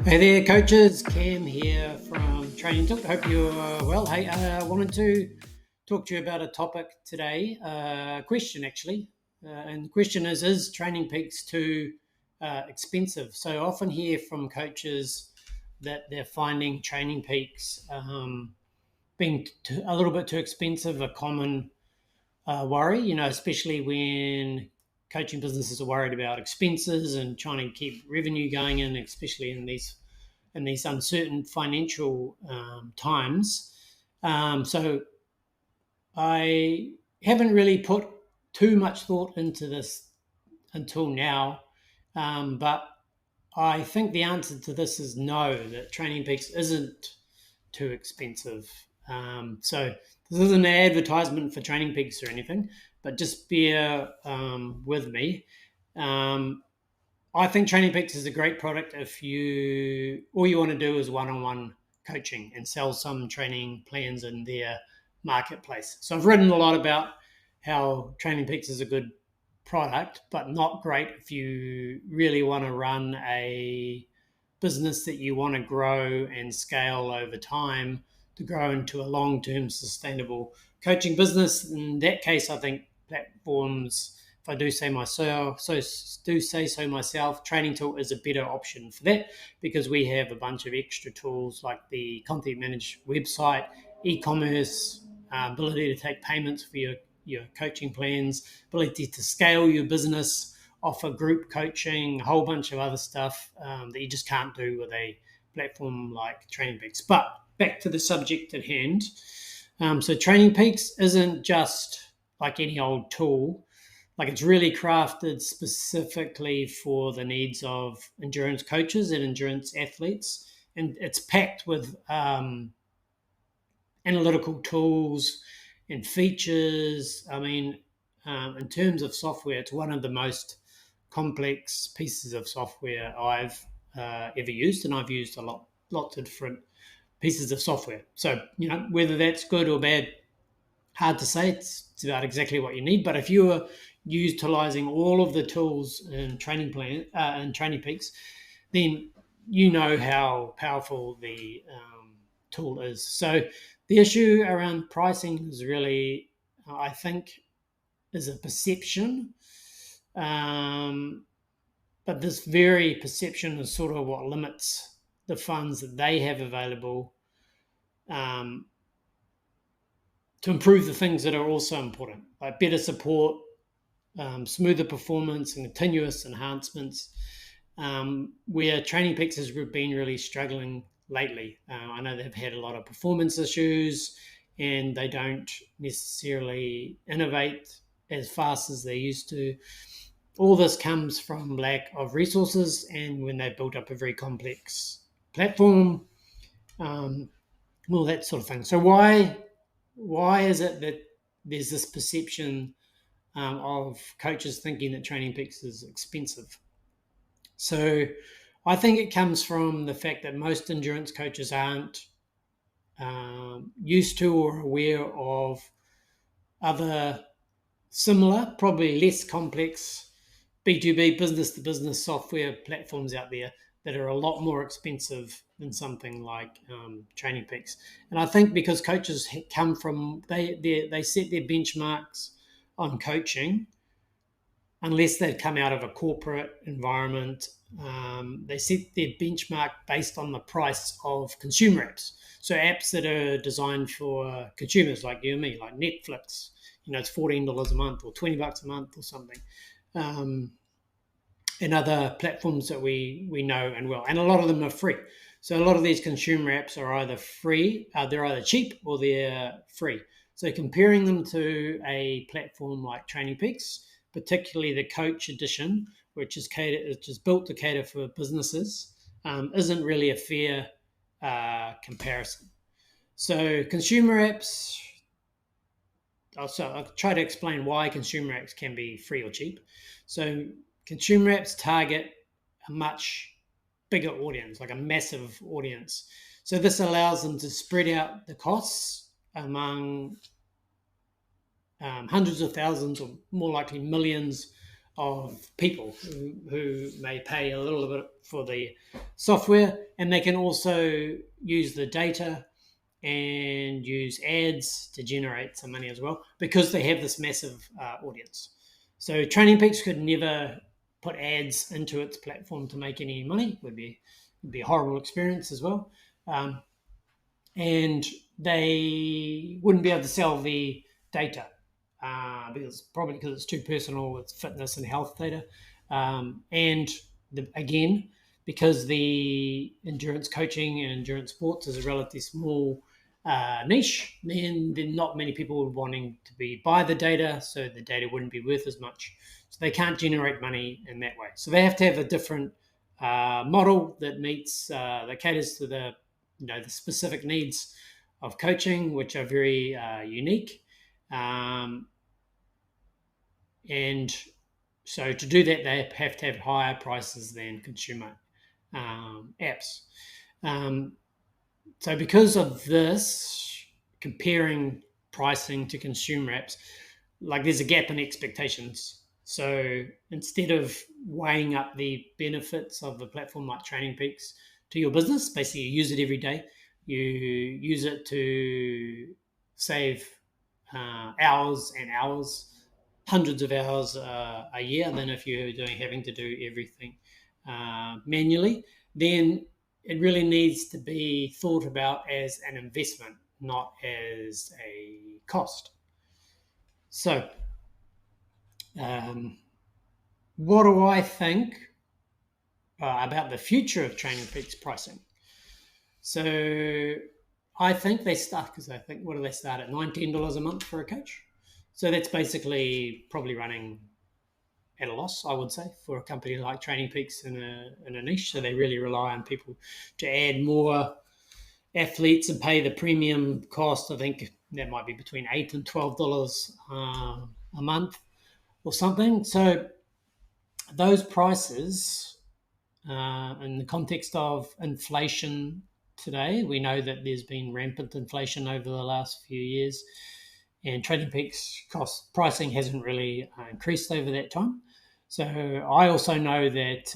Hey there, coaches. Cam here from Training Talk. Hope you're well. Hey, I wanted to talk to you about a topic today, question actually. And the question is Training Peaks too expensive? So I often hear from coaches that they're finding Training Peaks being a little bit too expensive, a common worry, especially when coaching businesses are worried about expenses and trying to keep revenue going in, especially in these uncertain financial times. So I haven't really put too much thought into this until now, but I think the answer to this is no. That Training Peaks isn't too expensive. So this isn't an advertisement for Training Peaks or anything, but just bear with me. Um, I think Training Peaks is a great product if you all you want to do is one-on-one coaching and sell some training plans in their marketplace. So I've written a lot about how Training Peaks is a good product, but not great if you really want to run a business that you want to grow and scale over time to grow into a long-term sustainable coaching business. In that case, I think platforms, if I do say myself, myself, Training Tool is a better option for that because we have a bunch of extra tools like the content managed website, e-commerce, ability to take payments for your coaching plans, ability to scale your business, offer group coaching, a whole bunch of other stuff that you just can't do with a platform like Training Peaks. But back to the subject at hand. So Training Peaks isn't just like any old tool. Like it's really crafted specifically for the needs of endurance coaches and endurance athletes, and it's packed with analytical tools and features. I mean, in terms of software, it's one of the most complex pieces of software I've ever used, and I've used lots of different pieces of software. So whether that's good or bad, hard to say. It's about exactly what you need. But if you are utilizing all of the tools in Training Peaks, then you know how powerful the tool is. So the issue around pricing is really, I think, is a perception. Um, but this very perception is sort of what limits the funds that they have available um, to improve the things that are also important, like better support, smoother performance, and continuous enhancements. Where Training Peaks has been really struggling lately. I know they've had a lot of performance issues and they don't necessarily innovate as fast as they used to. All this comes from lack of resources and when they built up a very complex platform, um, all that sort of thing. So why is it that there's this perception of coaches thinking that Training Peaks is expensive? So I think it comes from the fact that most endurance coaches aren't used to or aware of other similar, probably less complex B2B business to business software platforms out there that are a lot more expensive than something like Training Peaks. And I think because coaches come from, they set their benchmarks on coaching unless they've come out of a corporate environment. They set their benchmark based on the price of consumer apps. So apps that are designed for consumers like you and me, like Netflix. It's $14 a month or $20 a month or something. And other platforms that we know and well, and a lot of them are free. So a lot of these consumer apps are either free, they're either cheap or they're free. So comparing them to a platform like Training Peaks, particularly the Coach Edition, which is built to cater for businesses, isn't really a fair comparison. So consumer apps. I'll try to explain why consumer apps can be free or cheap. So consumer apps target a much bigger audience, like a massive audience. So this allows them to spread out the costs among hundreds of thousands or more likely millions of people who may pay a little bit for the software, and they can also use the data and use ads to generate some money as well because they have this massive audience. So TrainingPeaks could never put ads into its platform to make any money. Would be a horrible experience as well. And they wouldn't be able to sell the data because it's too personal. It's fitness and health data, and again, because the endurance coaching and endurance sports is a relatively small niche, then not many people would wanting to buy the data, so the data wouldn't be worth as much. So they can't generate money in that way. So they have to have a different model that caters to the specific needs of coaching, which are very unique. And so to do that, they have to have higher prices than consumer apps. So because of this, comparing pricing to consumer apps, like there's a gap in expectations. So instead of weighing up the benefits of a platform like TrainingPeaks to your business, basically you use it every day. You use it to save hours and hours, hundreds of hours a year than if you're having to do everything manually. Then it really needs to be thought about as an investment, not as a cost. So, what do I think about the future of TrainingPeaks pricing? So, I think they start because I think what do they start at $19 a month for a coach? So that's basically probably running at a loss, I would say, for a company like TrainingPeaks in a niche. So they really rely on people to add more athletes and pay the premium cost. I think that might be between $8 and $12 a month or something. So those prices, in the context of inflation today, we know that there's been rampant inflation over the last few years, and TrainingPeaks cost pricing hasn't really increased over that time. So I also know that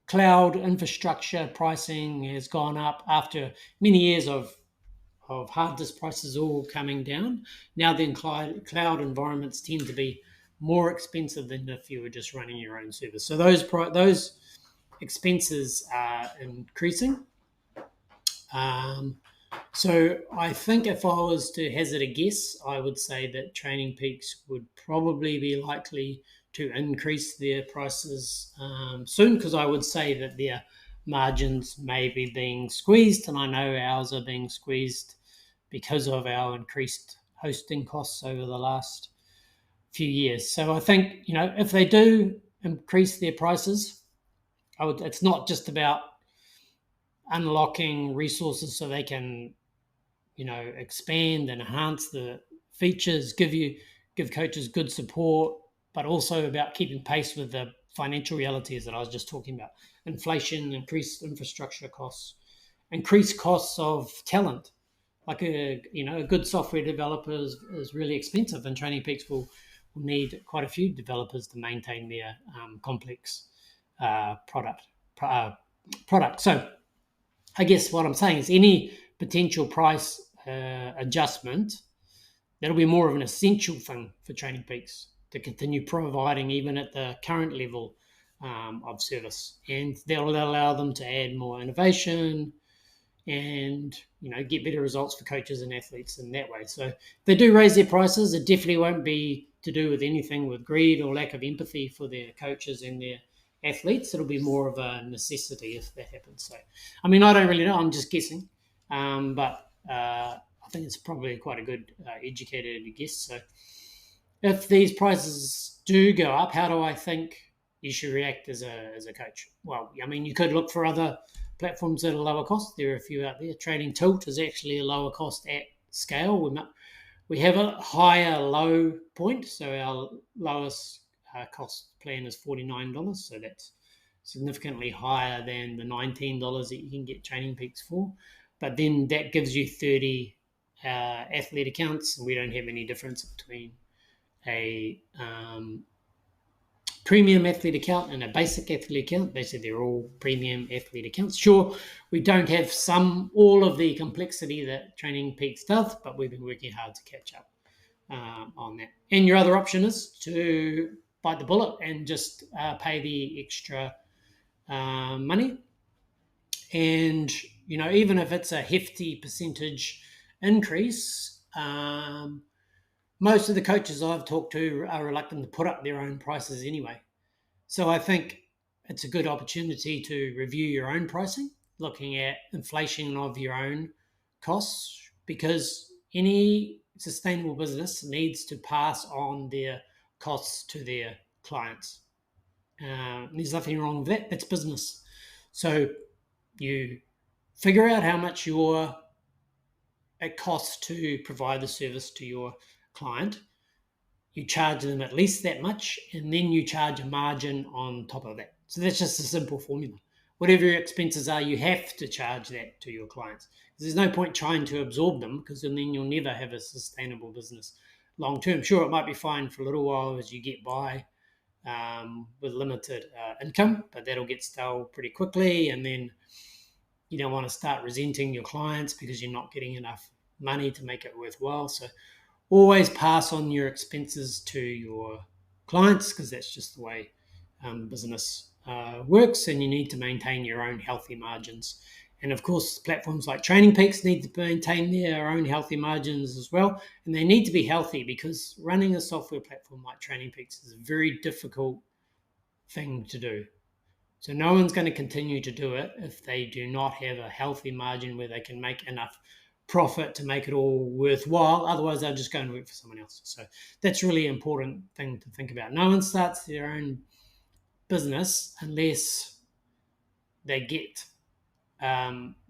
cloud infrastructure pricing has gone up after many years of hard disk prices all coming down. Now then, cloud environments tend to be more expensive than if you were just running your own service. So those expenses are increasing. So I think if I was to hazard a guess, I would say that TrainingPeaks would probably be likely to increase their prices soon, because I would say that their margins may be being squeezed, and I know ours are being squeezed because of our increased hosting costs over the last few years. So I think, if they do increase their prices, it's not just about unlocking resources so they can expand and enhance the features, give coaches good support, but also about keeping pace with the financial realities that I was just talking about: inflation, increased infrastructure costs, increased costs of talent. Like a good software developer is really expensive, and TrainingPeaks will need quite a few developers to maintain their complex product. So I guess what I'm saying is any potential price adjustment, that'll be more of an essential thing for TrainingPeaks to continue providing even at the current level of service, and that'll allow them to add more innovation and get better results for coaches and athletes in that way. So if they do raise their prices, it definitely won't be to do with anything with greed or lack of empathy for their coaches and their athletes. It'll be more of a necessity if that happens. So, I mean, I don't really know. I'm just guessing, but I think it's probably quite a good educated guess. So, if these prices do go up, how do I think you should react as a coach? Well, I mean, you could look for other platforms at a lower cost. There are a few out there. Training Tilt is actually a lower cost at scale. We have a higher low point, so our lowest cost plan is $49, so that's significantly higher than the $19 that you can get TrainingPeaks for. But then that gives you 30 athlete accounts, and we don't have any difference between a premium athlete account and a basic athlete account. They said they're all premium athlete accounts. Sure, we don't have all of the complexity that Training Peaks does, but we've been working hard to catch up on that. And your other option is to bite the bullet and just pay the extra money. And, even if it's a hefty percentage increase, most of the coaches I've talked to are reluctant to put up their own prices anyway. So I think it's a good opportunity to review your own pricing, looking at inflation of your own costs, because any sustainable business needs to pass on their costs to their clients. There's nothing wrong with that. That's business. So you figure out how much it costs to provide the service to your client. You charge them at least that much, and then you charge a margin on top of that. So that's just a simple formula. Whatever your expenses are, you have to charge that to your clients. There's no point trying to absorb them, because then you'll never have a sustainable business long term. Sure, it might be fine for a little while as you get by with limited income, but that'll get stale pretty quickly, and then you don't want to start resenting your clients because you're not getting enough money to make it worthwhile. So always pass on your expenses to your clients, because that's just the way business works, and you need to maintain your own healthy margins. And of course, platforms like TrainingPeaks need to maintain their own healthy margins as well. And they need to be healthy, because running a software platform like TrainingPeaks is a very difficult thing to do. So no one's going to continue to do it if they do not have a healthy margin where they can make enough profit to make it all worthwhile. Otherwise, they'll just go and work for someone else. So that's a really important thing to think about. No one starts their own business unless they get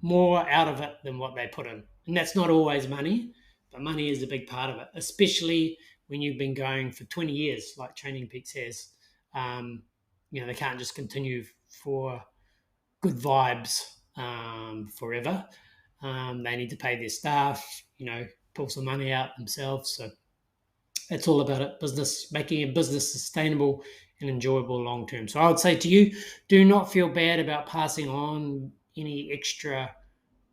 more out of it than what they put in. And that's not always money, but money is a big part of it, especially when you've been going for 20 years like TrainingPeaks has. They can't just continue for good vibes forever. They need to pay their staff, pull some money out themselves. So it's all about it, making a business sustainable and enjoyable long term. So I would say to you, do not feel bad about passing on any extra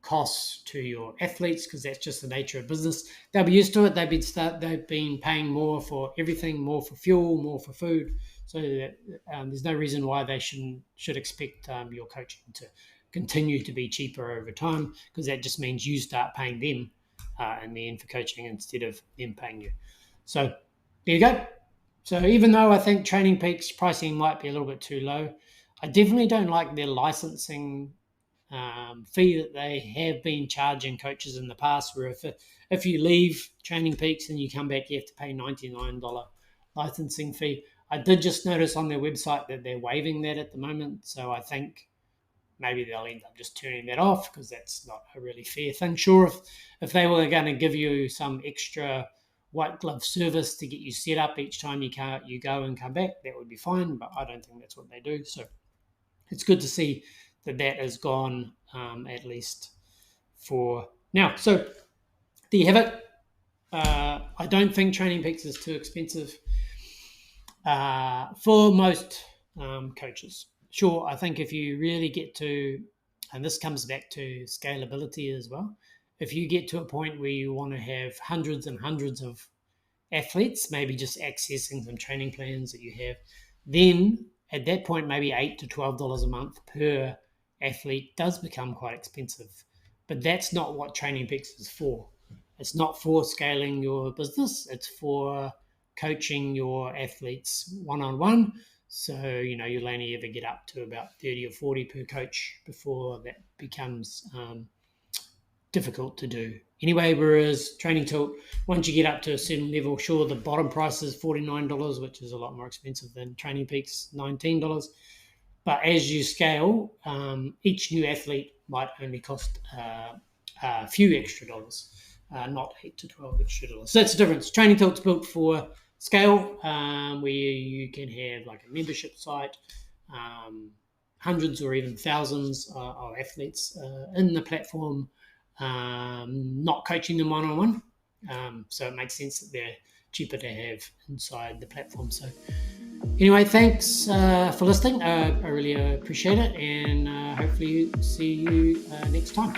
costs to your athletes, because that's just the nature of business. They'll be used to it. They've been paying more for everything, more for fuel, more for food. So that, there's no reason why they should expect your coaching to continue to be cheaper over time, because that just means you start paying them in the end for coaching instead of them paying you. So there you go. So even though I think TrainingPeaks pricing might be a little bit too low, I definitely don't like their licensing fee that they have been charging coaches in the past, where if you leave TrainingPeaks and you come back, you have to pay $99 licensing fee. I did just notice on their website that they're waiving that at the moment, so I think maybe they'll end up just turning that off, because that's not a really fair thing. Sure, if they were going to give you some extra white glove service to get you set up each time you go and come back, that would be fine, but I don't think that's what they do. So it's good to see that is gone, at least for now. So there you have it. I don't think TrainingPeaks is too expensive for most coaches. Sure, I think if you really get to, and this comes back to scalability as well, if you get to a point where you want to have hundreds and hundreds of athletes, maybe just accessing some training plans that you have, then at that point, maybe $8 to $12 a month per athlete does become quite expensive. But that's not what TrainingPeaks is for. It's not for scaling your business. It's for coaching your athletes one-on-one. So, you'll only ever get up to about 30 or 40 per coach before that becomes difficult to do. Anyway, whereas Training Tilt, once you get up to a certain level, sure, the bottom price is $49, which is a lot more expensive than TrainingPeaks, $19. But as you scale, each new athlete might only cost a few extra dollars, not 8 to 12 extra dollars. So that's the difference. Training Tilt's built for scale, where you can have like a membership site, hundreds or even thousands of athletes in the platform, not coaching them one-on-one. So it makes sense that they're cheaper to have inside the platform. So anyway, thanks for listening. I really appreciate it, and hopefully see you next time.